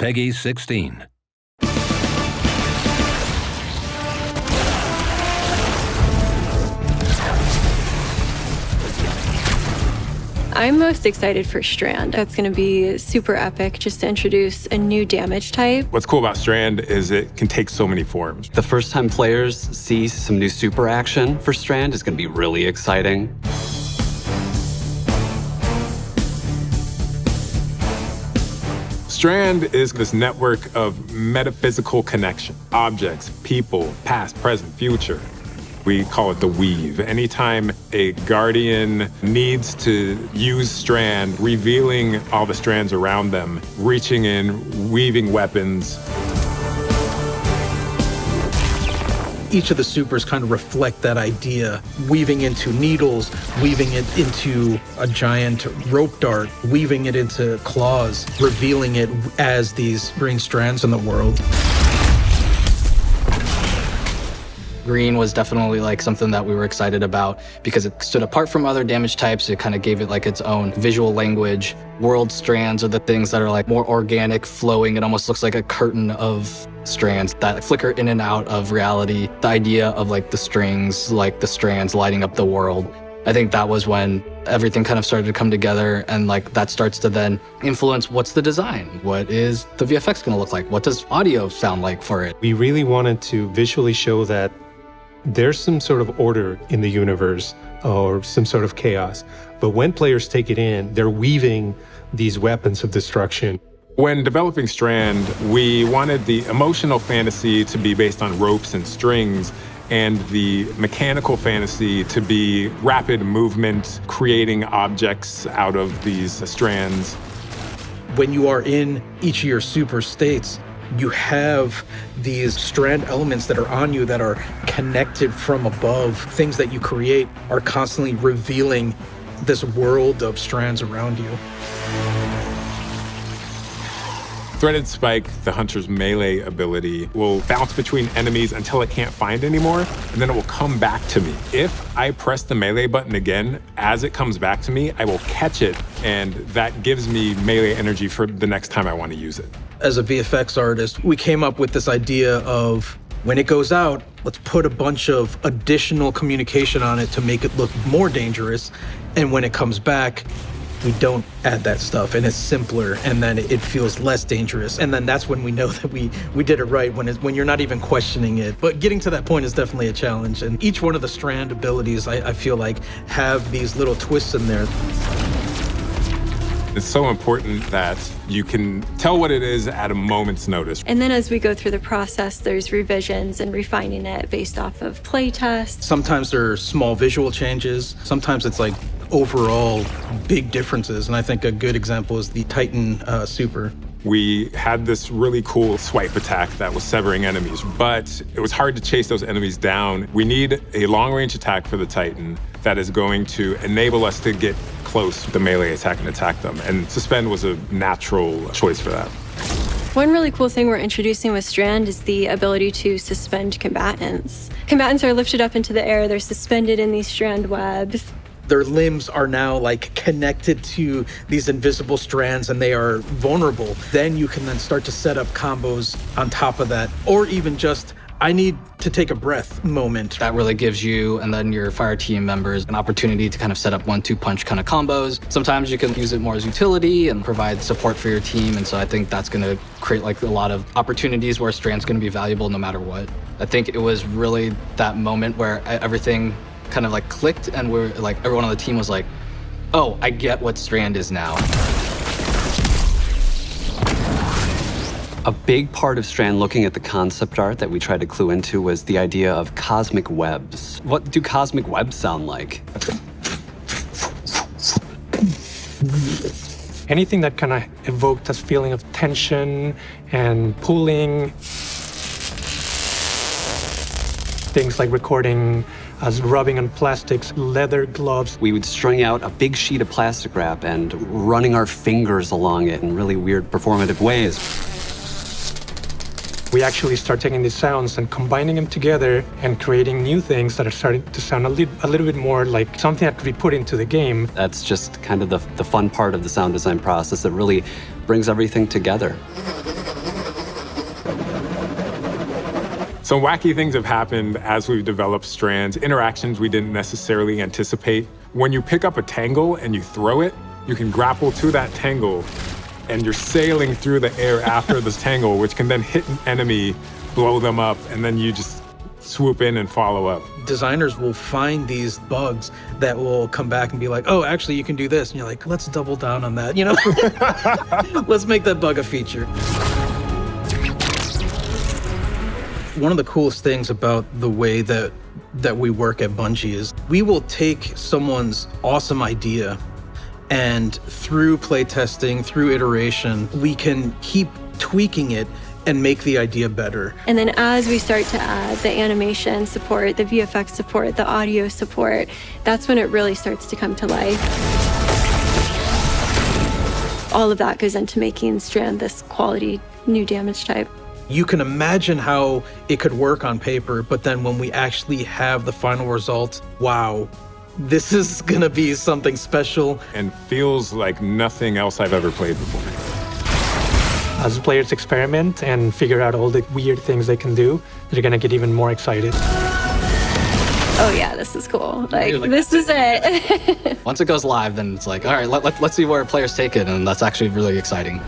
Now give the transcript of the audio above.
Peggy 16. I'm most excited for Strand. That's going to be super epic just to introduce a new damage type. What's cool about Strand is it can take so many forms. The first time players see some new super action for Strand is going to be really exciting. Strand is this network of metaphysical connection. Objects, people, past, present, future. We call it the weave. Anytime a guardian needs to use Strand, revealing all the strands around them, reaching in, weaving weapons. Each of the supers kind of reflect that idea, weaving into needles, weaving it into a giant rope dart, weaving it into claws, revealing it as these green strands in the world. Green was definitely like something that we were excited about because it stood apart from other damage types. It kind of gave it like its own visual language. World strands are the things that are like more organic, flowing. It almost looks like a curtain of strands that flicker in and out of reality. The idea of like the strings, like the strands lighting up the world. I think that was when everything kind of started to come together, and like that starts to then influence what's the design? What is the VFX gonna look like? What does audio sound like for it? We really wanted to visually show that there's some sort of order in the universe or some sort of chaos. But when players take it in, they're weaving these weapons of destruction. When developing Strand, we wanted the emotional fantasy to be based on ropes and strings, and the mechanical fantasy to be rapid movement, creating objects out of these strands. When you are in each of your super states, you have these strand elements that are on you that are connected from above. Things that you create are constantly revealing this world of strands around you. Threaded Spike, the hunter's melee ability, will bounce between enemies until it can't find anymore, and then it will come back to me. If I press the melee button again, as it comes back to me, I will catch it, and that gives me melee energy for the next time I want to use it. As a VFX artist, we came up with this idea of when it goes out, let's put a bunch of additional communication on it to make it look more dangerous, and when it comes back, we don't add that stuff, and it's simpler, and then it feels less dangerous. And then that's when we know that we did it right, when you're not even questioning it. But getting to that point is definitely a challenge. And each one of the Strand abilities, I feel like, have these little twists in there. It's so important that you can tell what it is at a moment's notice. And then as we go through the process, there's revisions and refining it based off of play tests. Sometimes there are small visual changes. Sometimes it's like overall big differences. And I think a good example is the Titan Super. We had this really cool swipe attack that was severing enemies, but it was hard to chase those enemies down. We need a long-range attack for the Titan that is going to enable us to get close to the melee attack and attack them. And Suspend was a natural choice for that. One really cool thing we're introducing with Strand is the ability to suspend combatants. Combatants are lifted up into the air, they're suspended in these strand webs. Their limbs are now like connected to these invisible strands and they are vulnerable. Then you can then start to set up combos on top of that, or even just, I need to take a breath moment. That really gives you and then your fire team members an opportunity to kind of set up 1-2 punch kind of combos. Sometimes you can use it more as utility and provide support for your team. And so I think that's going to create like a lot of opportunities where Strand's going to be valuable no matter what. I think it was really that moment where everything kind of like clicked and we're like, everyone on the team was like, oh, I get what Strand is now. A big part of Strand looking at the concept art that we tried to clue into was the idea of cosmic webs. What do cosmic webs sound like? Anything that kind of evoked this feeling of tension and pulling. Things like recording us rubbing on plastics, leather gloves. We would string out a big sheet of plastic wrap and running our fingers along it in really weird performative ways. We actually start taking these sounds and combining them together and creating new things that are starting to sound a little bit more like something that could be put into the game. That's just kind of the fun part of the sound design process that really brings everything together. Some wacky things have happened as we've developed Strands, interactions we didn't necessarily anticipate. When you pick up a tangle and you throw it, you can grapple to that tangle and you're sailing through the air after this tangle, which can then hit an enemy, blow them up, and then you just swoop in and follow up. Designers will find these bugs that will come back and be like, oh, actually, you can do this. And you're like, let's double down on that, you know? Let's make that bug a feature. One of the coolest things about the way that we work at Bungie is we will take someone's awesome idea and through playtesting, through iteration, we can keep tweaking it and make the idea better. And then as we start to add the animation support, the VFX support, the audio support, that's when it really starts to come to life. All of that goes into making Strand this quality new damage type. You can imagine how it could work on paper, but then when we actually have the final result, wow, this is gonna be something special. And feels like nothing else I've ever played before. As players experiment and figure out all the weird things they can do, they're gonna get even more excited. Oh yeah, this is cool. Like this is it. Once it goes live, then it's like, all right, let's see where players take it, and that's actually really exciting.